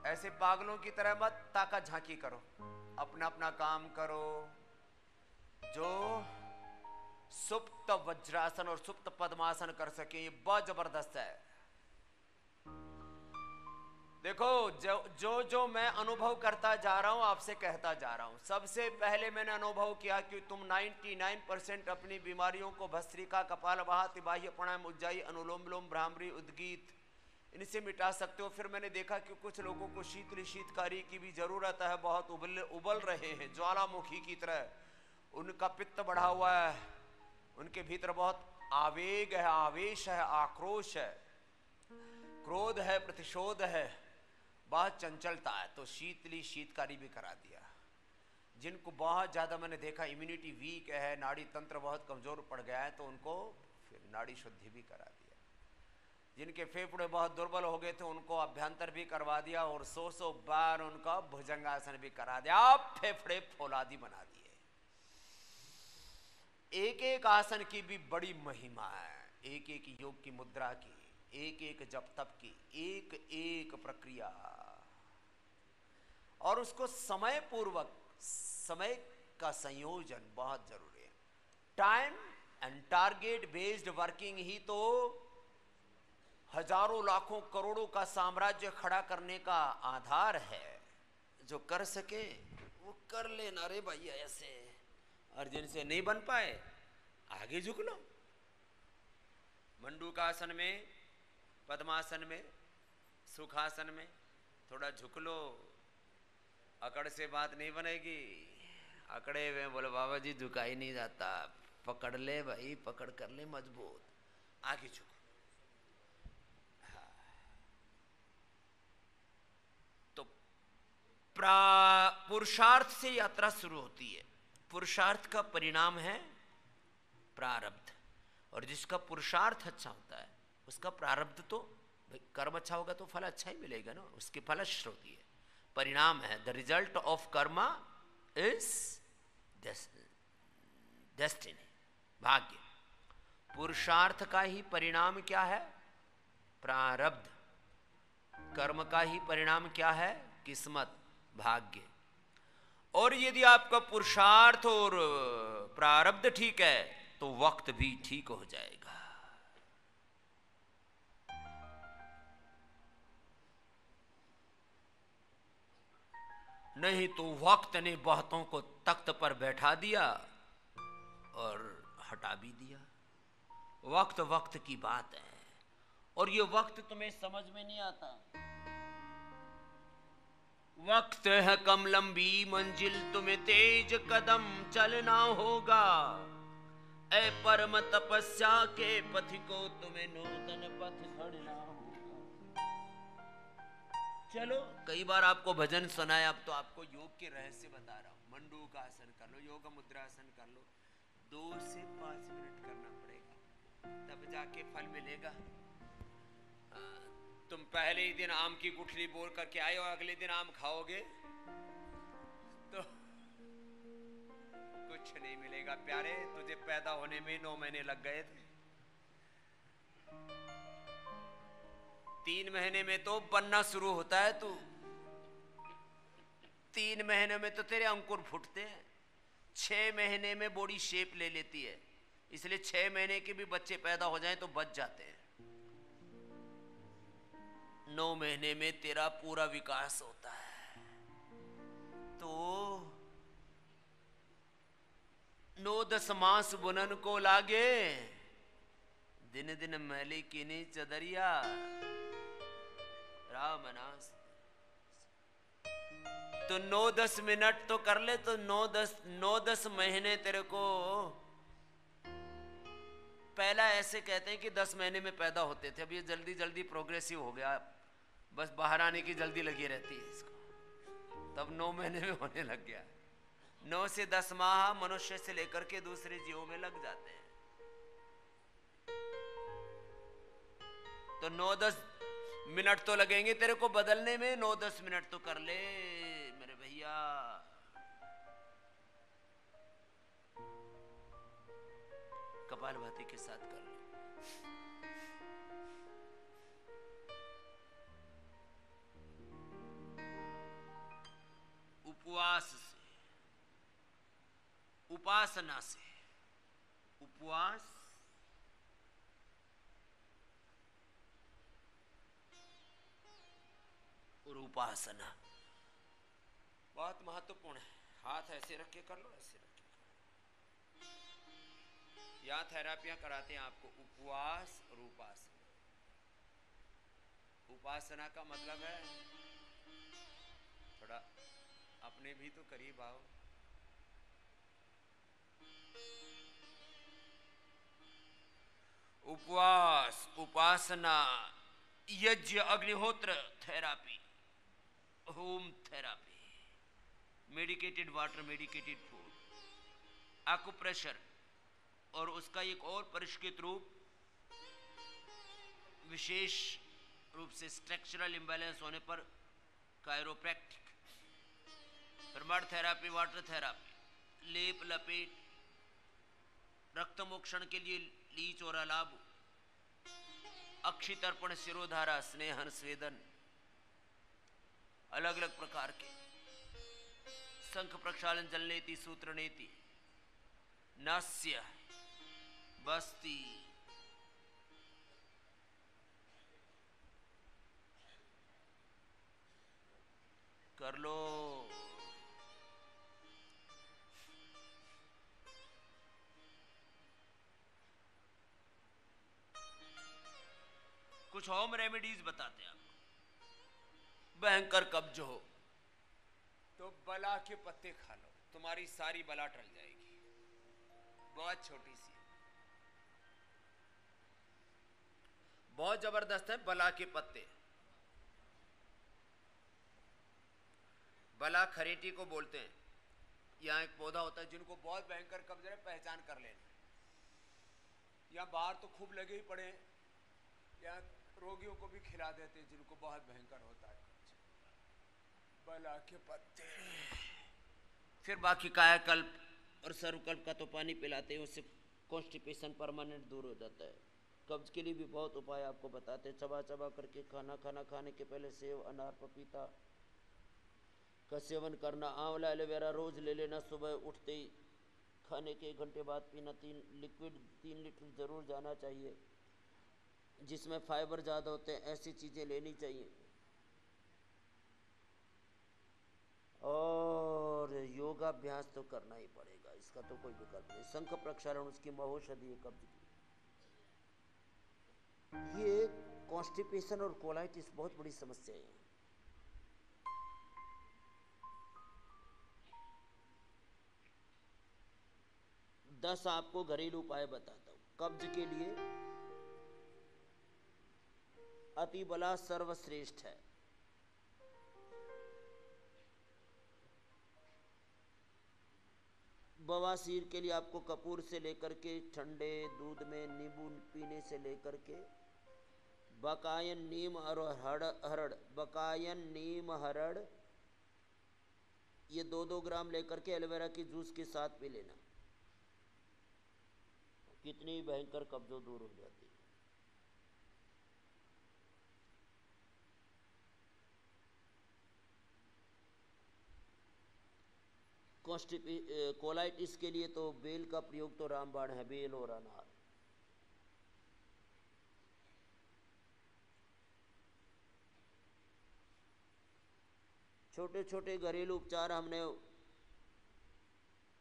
ऐसे पागलों की तरह मत ताका झांकी करो, अपना अपना काम करो। जो सुप्त वज्रासन और सुप्त पद्मासन कर सके ये बहुत जबरदस्त है। देखो, जो मैं अनुभव करता जा रहा हूं, आपसे कहता जा रहा हूं। सबसे पहले मैंने अनुभव किया कि तुम 99% अपनी बीमारियों को भस्त्रिका, कपालभाति, बाह्य प्राणायाम, उज्जाई, अनुलोम विलोम, भ्रामरी, उद्गीत, इनसे मिटा सकते हो। फिर मैंने देखा कि कुछ लोगों को शीतकारी की भी जरूरत है, बहुत उबल रहे हैं ज्वालामुखी की तरह, उनका पित्त बढ़ा हुआ है, उनके भीतर बहुत आवेग है, आवेश है, आक्रोश है, क्रोध है, प्रतिशोध है, बहुत चंचलता है। तो शीतकारी भी करा दिया। जिनको बहुत ज़्यादा मैंने देखा इम्यूनिटी वीक है, नाड़ी तंत्र बहुत कमज़ोर पड़ गया है, तो उनको फिर नाड़ी शुद्धि भी करा दिया। जिनके फेफड़े बहुत दुर्बल हो गए थे उनको अभ्यंतर भी करवा दिया, और 100 बार उनका भुजंगासन भी करा दिया, फेफड़े फौलादी बना दिए। एक एक आसन की भी बड़ी महिमा है, एक एक योग की मुद्रा की, एक एक जप तप की, एक एक प्रक्रिया, और उसको समय पूर्वक, समय का संयोजन बहुत जरूरी है। Time and target based working ही तो हजारों लाखों करोड़ों का साम्राज्य खड़ा करने का आधार है। जो कर सके वो कर लेना रे भैया ऐसे, और जिनसे नहीं बन पाए आगे झुक लो। मंडूकासन में, पद्मासन में, सुखासन में थोड़ा झुक लो, अकड़ से बात नहीं बनेगी। अकड़े हुए बोले बाबा जी झुका ही नहीं जाता, पकड़ ले भाई, पकड़ कर ले मजबूत, आगे झुको। तो पुरुषार्थ से यात्रा शुरू होती है। पुरुषार्थ का परिणाम है प्रारब्ध, और जिसका पुरुषार्थ अच्छा होता है उसका प्रारब्ध, तो कर्म अच्छा होगा तो फल अच्छा ही मिलेगा ना, उसकी फलश्रुति है, परिणाम है। The result of Karma is destiny, भाग्य। पुरुषार्थ का ही परिणाम क्या है? प्रारब्ध। कर्म का ही परिणाम क्या है? किस्मत, भाग्य। और यदि आपका पुरुषार्थ और प्रारब्ध ठीक है तो वक्त भी ठीक हो जाएगा। नहीं तो वक्त ने बहुतों को तख्त पर बैठा दिया और हटा भी दिया। वक्त वक्त की बात है, और ये वक्त तुम्हें समझ में नहीं आता। वक्त है कम लंबी मंजिल, तुम्हें तेज कदम चलना होगा। ऐ परम तपस्या के पथ को तुम्हें नूतन पथ चढ़ना होगा। चलो, कई बार आपको भजन सुनाया, अब तो आपको योग के रहस्य बता रहा हूं। मंडू का आसन कर लो, योग मुद्रासन कर लो, 2 से 5 मिनट करना पड़ेगा, तब जाके फल मिलेगा। तुम पहले ही दिन आम की गुठली बोल करके आए और अगले दिन आम खाओगे तो कुछ नहीं मिलेगा प्यारे। तुझे पैदा होने में 9 महीने लग गए थे, 3 महीने में तो बनना शुरू होता है तू, 3 महीने में तो तेरे अंकुर फूटते हैं, 6 महीने में बॉडी शेप ले लेती है, इसलिए 6 महीने के भी बच्चे पैदा हो जाएं तो बच जाते हैं। 9 महीने में तेरा पूरा विकास होता है। तो 9-10 मास बुनन को लागे, दिन दिन मैली किनी चदरिया राम नास। तो 9-10 मिनट तो कर ले, तो 9-10 महीने तेरे को, पहला ऐसे कहते हैं कि 10 महीने में पैदा होते थे, अब ये जल्दी जल्दी प्रोग्रेसिव हो गया, बस बाहर आने की जल्दी लगी रहती है इसको, तब 9 महीने में होने लग गया। 9 से 10 माह मनुष्य से लेकर के दूसरे जीवों में लग जाते हैं। तो 9-10 मिनट तो लगेंगे तेरे को बदलने में, 9-10 मिनट तो कर ले मेरे भैया। कपालभाति के साथ कर ले। उपवास से, उपासना से, उपवास और उपासना बहुत महत्वपूर्ण है। हाथ ऐसे रख के कर लो, ऐसे रख के कर लो। यहाँ थेरापियां कराते हैं आपको, उपवास और उपासना। उपासना का मतलब है, थोड़ा अपने भी तो करीब आओ। उपवास, उपासना, यज्ञ, अग्निहोत्र therapy, home therapy, medicated water, medicated food, acupressure, और उसका एक और परिष्कृत रूप, विशेष रूप से स्ट्रक्चरल इंबैलेंस होने पर कायरोप्रैक्टिक, फिर मड थेरापी, वाटर थेरापी, लेप लपेट, रक्तमोक्षण के लिए लीच और अलाबू, अक्षितर्पण, शिरोधारा, स्नेहन, स्वेदन, अलग अलग प्रकार के, शंख प्रक्षालन, जलनेति, सूत्रनेति, नास्य, बस्ती, कर लो। कुछ होम रेमेडीज बताते हैं आपको। भयंकर कब्ज हो तो बला के पत्ते खा लो, तुम्हारी सारी बला टल जाएगी। बहुत छोटी सी, बहुत जबरदस्त है बला के पत्ते। बला खरेटी को बोलते हैं। यहाँ एक पौधा होता है, जिनको बहुत भयंकर कब्ज है पहचान कर लेना। यहाँ बाहर तो खूब लगे ही पड़े हैं, यहाँ रोगियों को भी खिला देते हैं जिनको बहुत भयंकर होता है कब्ज। बला के पत्ते। फिर बाकी कायाकल्प और सर्वकल्प का तो पानी पिलाते हैं, उससे कॉन्स्टिपेशन परमानेंट दूर हो जाता है। कब्ज के लिए भी बहुत उपाय आपको बताते हैं। चबा चबा करके खाना, खाना खाने के पहले सेव, अनार, पपीता का सेवन करना। आंवला, एलोवेरा रोज ले लेना। सुबह उठते ही खाने के 1 घंटे बाद पीना। 3 लीटर जरूर जाना चाहिए। जिसमें फाइबर ज़्यादा होते हैं ऐसी चीज़ें लेनी चाहिए। और योगाभ्यास तो करना ही पड़ेगा, इसका तो कोई विकल्प नहीं। शंख प्रक्षालन उसकी महौषधि है कब्ज की। ये कॉन्स्टिपेशन और कोलाइटिस बहुत बड़ी समस्या है। दस आपको घरेलू उपाय बताता हूं कब्ज के लिए। अतिबला सर्वश्रेष्ठ है। बवासीर के लिए आपको कपूर से लेकर के ठंडे दूध में नींबू पीने से लेकर के बकायन, नीम और हरड़, बकायन, नीम, हरड़ ये 2-2 ग्राम लेकर के एलोवेरा की जूस के साथ पी लेना। कितनी भयंकर कब्जों दूर हो जाती है। कोलाइटिस के लिए तो बेल का प्रयोग तो रामबाण है, बेल और अनार। छोटे छोटे घरेलू उपचार हमने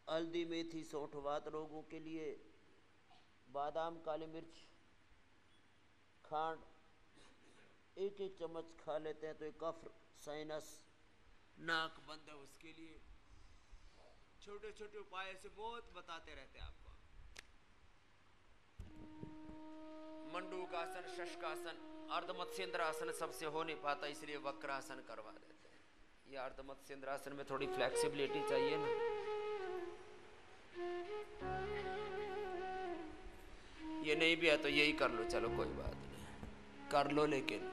हल्दी, मेथी, सौंठ वात रोगों के लिए, बादाम, काली मिर्च, खांड एक एक चम्मच खा लेते हैं तो एक कफ, साइनस, नाक बंद है उसके लिए छोटे छोटे उपाय ऐसे बहुत बताते रहते हैं आपको। मंडूकासन, शशकासन, अर्धमत्स्येंद्रासन सबसे हो नहीं पाता, इसलिए वक्रासन करवा देते हैं। ये अर्धमत्स्येंद्रासन में थोड़ी फ्लेक्सिबिलिटी चाहिए ना। ये नहीं भी है तो यही कर लो, चलो कोई बात नहीं, कर लो। लेकिन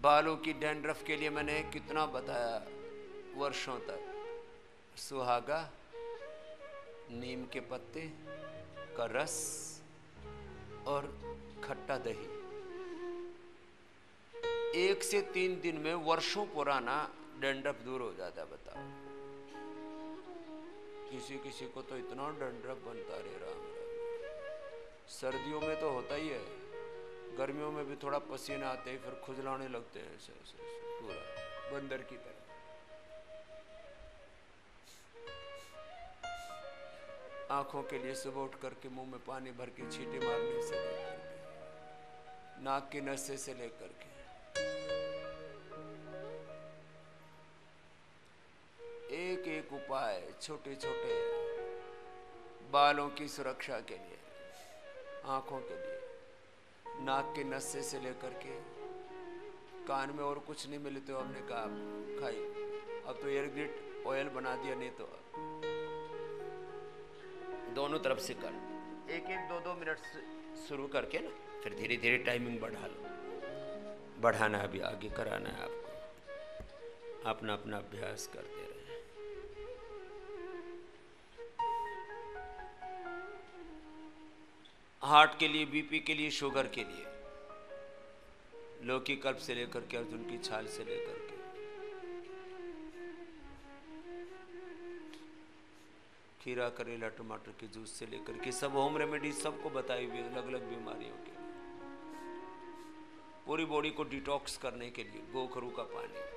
बालों की डैंड्रफ के लिए मैंने कितना बताया वर्षों तक, सुहागा, नीम के पत्ते का रस और खट्टा दही, 1 से 3 दिन में वर्षों पुराना डैंड्रफ दूर हो जाता है। बताओ, किसी किसी को तो इतना डैंड्रफ बनता रे राम राम। सर्दियों में तो होता ही है, गर्मियों में भी थोड़ा पसीना आते ही फिर खुजलाने लगते हैं ऐसे ऐसे पूरा बंदर की तरह। आंखों के लिए सुबह उठ करके मुंह में पानी भर के छींटे मारने से लेकर के, नाक की नसें से लेकर के, एक एक उपाय छोटे छोटे बालों की सुरक्षा के लिए, आंखों के लिए, नाक के नसे से लेकर के कान में। और कुछ नहीं मिले तो हमने कहा खाई, अब तो एयरग्रिट ऑयल बना दिया, नहीं तो दोनों तरफ से कर, एक एक 2-2 मिनट शुरू करके ना, फिर धीरे धीरे टाइमिंग बढ़ा लो। बढ़ाना है अभी आगे, कराना है आपको, अपना अपना अभ्यास करते रहे। हार्ट के लिए, बीपी के लिए, शुगर के लिए, लौकी कल्प से लेकर के अर्जुन की छाल से लेकर के, खीरा, करेला, टमाटर के जूस से लेकर के, सब होम रेमेडी सबको बताई हुई अलग अलग बीमारियों के लिए। पूरी बॉडी को डिटॉक्स करने के लिए गोखरू का पानी,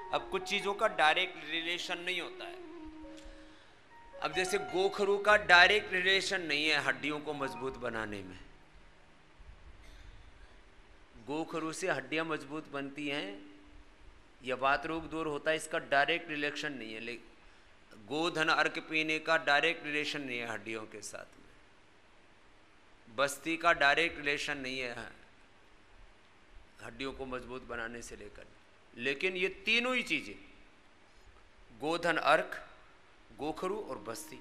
अब कुछ चीजों का डायरेक्ट रिलेशन नहीं होता है। अब जैसे गोखरू का डायरेक्ट रिलेशन नहीं है हड्डियों को मजबूत बनाने में। गोखरू से हड्डियां मजबूत बनती हैं या वात रोग दूर होता है, इसका डायरेक्ट रिलेशन नहीं है। लेकिन गोधन अर्क पीने का डायरेक्ट रिलेशन नहीं है हड्डियों के साथ में। बस्ती का डायरेक्ट रिलेशन नहीं है हड्डियों को मजबूत बनाने से लेकर, लेकिन ये तीनों ही चीजें, गोधन अर्क, गोखरू और बस्ती,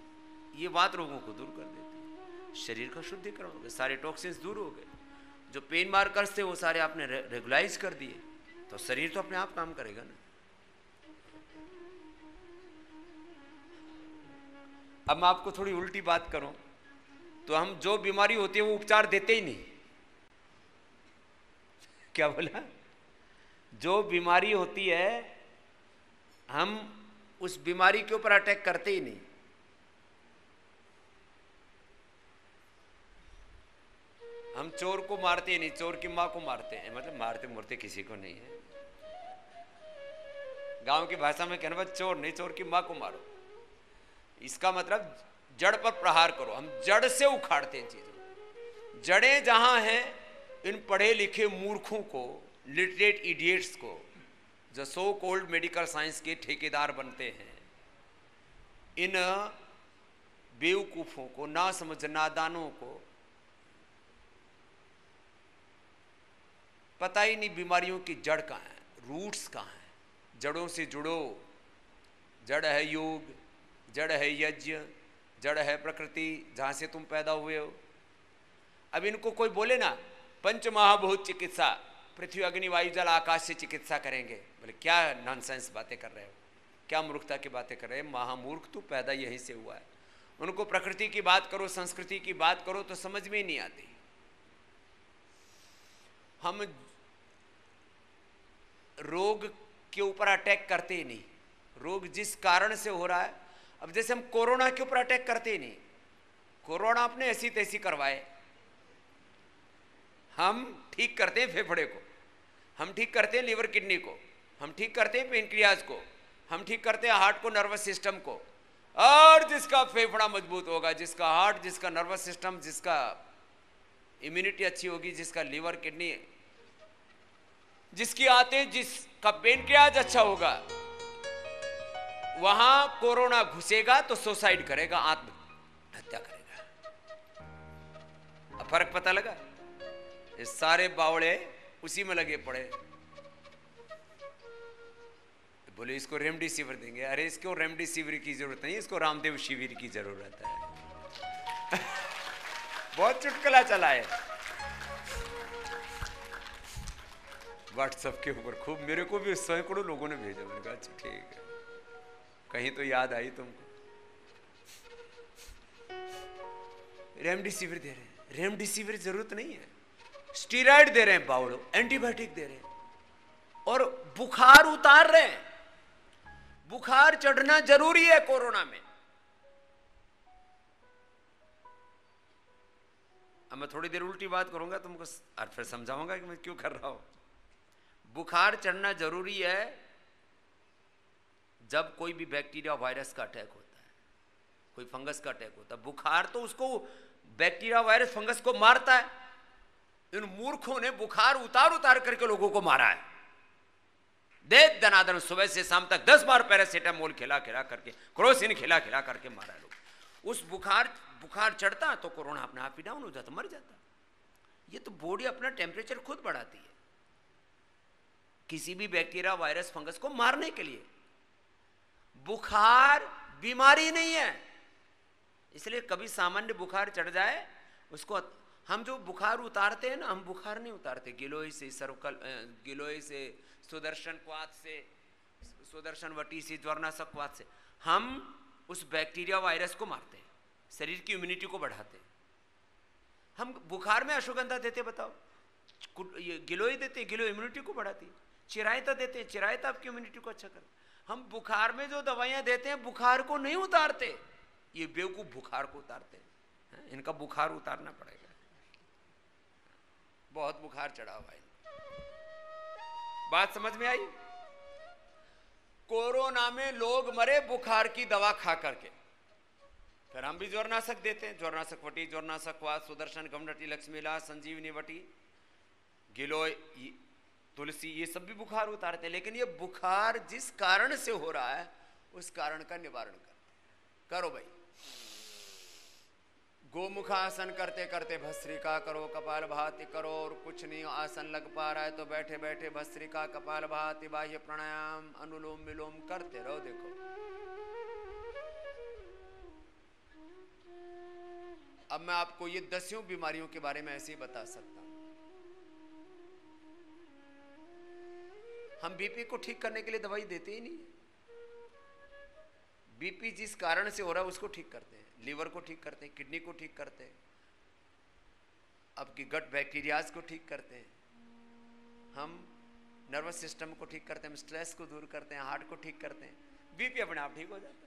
ये वात रोगों को दूर कर देती है। शरीर का शुद्धिकरण हो गया, सारे टॉक्सिन्स दूर हो गए, जो पेन मार्कर्स थे वो सारे आपने रेगुलाइज कर दिए, तो शरीर तो अपने आप काम करेगा ना। अब मैं आपको थोड़ी उल्टी बात करूं तो हम जो बीमारी होती है वो उपचार देते ही नहीं। क्या बोला? जो बीमारी होती है हम उस बीमारी के ऊपर अटैक करते ही नहीं। हम चोर को मारते ही नहीं, चोर की माँ को मारते हैं, मतलब मारते मुरते किसी को नहीं है। गांव की भाषा में कहना बस चोर नहीं, चोर की माँ को मारो। इसका मतलब जड़ पर प्रहार करो। हम जड़ से उखाड़ते हैं चीजों। जड़ें जहां हैं इन पढ़े लिखे मूर्खों को, लिटरेट इडियट्स को, जो सो कॉल्ड मेडिकल साइंस के ठेकेदार बनते हैं, इन बेवकूफों को, ना समझ नादानों को पता ही नहीं बीमारियों की जड़ कहाँ है, रूट्स कहाँ है। जड़ों से जुड़ो। जड़ है योग, जड़ है यज्ञ, जड़ है प्रकृति, जहाँ से तुम पैदा हुए हो। अब इनको कोई बोले ना पंच महाभूत चिकित्सा, पृथ्वी अग्नि वायु जल आकाश से चिकित्सा करेंगे, बोले क्या नॉनसेंस बातें कर रहे हो। क्या मूर्खता की बातें कर रहे हैं, महामूर्ख तू पैदा यहीं से हुआ है। उनको प्रकृति की बात करो, संस्कृति की बात करो तो समझ में ही नहीं आती। हम रोग के ऊपर अटैक करते ही नहीं, रोग जिस कारण से हो रहा है। अब जैसे हम कोरोना के ऊपर अटैक करते ही नहीं, कोरोना आपने ऐसी तैसी करवाए, हम ठीक करते हैं फेफड़े को, हम ठीक करते हैं लीवर किडनी को, हम ठीक करते हैं पेनक्रियाज को, हम ठीक करते हैं हार्ट को, नर्वस सिस्टम को। और जिसका फेफड़ा मजबूत होगा, जिसका हार्ट, जिसका नर्वस सिस्टम, जिसका इम्यूनिटी अच्छी होगी, जिसका लीवर किडनी, जिसकी आंतें, जिसका पेनक्रियाज अच्छा होगा, वहां कोरोना घुसेगा तो सुसाइड करेगा, आत्महत्या करेगा। अब फर्क पता लगा? ये सारे बावड़े उसी में लगे पड़े, बोले इसको रेमडेसिविर देंगे। अरे इसको रेमडेसिविर की जरूरत नहीं, इसको रामदेव शिविर की जरूरत है। बहुत चुटकुला चला है व्हाट्सएप के ऊपर, खूब। मेरे को भी सैकड़ों लोगों ने भेजा, मैंने कहा अच्छा ठीक है, कहीं तो याद आई तुमको। रेमडेसिविर दे रहे हैं, रेमडेसिविर जरूरत नहीं है, स्टीरॉयड दे रहे हैं बावड़ो, एंटीबायोटिक दे रहे हैं, और बुखार उतार रहे हैं। बुखार चढ़ना जरूरी है कोरोना में। अब मैं थोड़ी देर उल्टी बात करूंगा तुमको, और फिर समझाऊंगा कि मैं क्यों कर रहा हूं। बुखार चढ़ना जरूरी है जब कोई भी बैक्टीरिया वायरस का अटैक होता है, कोई फंगस का अटैक होता है। बुखार तो उसको, बैक्टीरिया वायरस फंगस को मारता है। इन मूर्खों ने बुखार उतार उतार करके लोगों को मारा है। दे दनादन सुबह से शाम तक 10 बार पैरासीटामोल खिला खिला करके, क्रोसिन खिला खिला करके मारा है लोग। उस बुखार चढ़ता तो कोरोना अपने आप ही डाउन हो जाता, मर जाता। ये तो बॉडी अपना टेम्परेचर खुद बढ़ाती है किसी भी बैक्टीरिया वायरस फंगस को मारने के लिए। बुखार बीमारी नहीं है, इसलिए कभी सामान्य बुखार चढ़ जाए उसको, हम जो बुखार उतारते हैं ना, हम बुखार नहीं उतारते गिलोय से, गिलोय से, सुदर्शन क्वाथ से, सुदर्शन वटी से, ज्वरनाशक क्वाथ से। हम उस बैक्टीरिया वायरस को मारते हैं, शरीर की इम्यूनिटी को बढ़ाते हैं। हम बुखार में अश्वगंधा देते, बताओ, ये गिलोय देते, गिलोय इम्यूनिटी को बढ़ाती है। चिरायता देते हैं, चिरायता आपकी इम्यूनिटी को अच्छा करता। हम बुखार में जो दवाइयां देते हैं बुखार को नहीं उतारते, ये बेवकूफ बुखार को उतारते हैं। इनका बुखार उतारना पड़ेगा, बहुत बुखार चढ़ा हुआ है। बात समझ में आई? कोरोना में लोग मरे बुखार की दवा खा करके। फिर हम भी ज्वरनाशक देते हैं, ज्वरनाशक वटी, ज्वरनाशक क्वाथ, सुदर्शन गमनटी, लक्ष्मीला, संजीवनी वटी, गिलोय, तुलसी, ये सब भी बुखार उतारते हैं। लेकिन ये बुखार जिस कारण से हो रहा है उस कारण का निवारण करो भाई। गोमुखासन करते करते भस्त्रिका करो, कपाल भाति करो, और कुछ नहीं आसन लग पा रहा है तो बैठे बैठे भस्त्रिका, कपाल भाति, बाह्य प्राणायाम, अनुलोम विलोम करते रहो। देखो अब मैं आपको ये 10 बीमारियों के बारे में ऐसे ही बता सकता हूं। हम बीपी को ठीक करने के लिए दवाई देते ही नहीं। बीपी जिस कारण से हो रहा है उसको ठीक करते हैं, लीवर को ठीक करते हैं, किडनी को ठीक करते हैं, आपकी गट बैक्टीरियाज को ठीक करते हैं, हम नर्वस सिस्टम को ठीक करते हैं, हम स्ट्रेस को दूर करते हैं, हार्ट को ठीक करते हैं, बीपी अपने आप ठीक हो जाता है।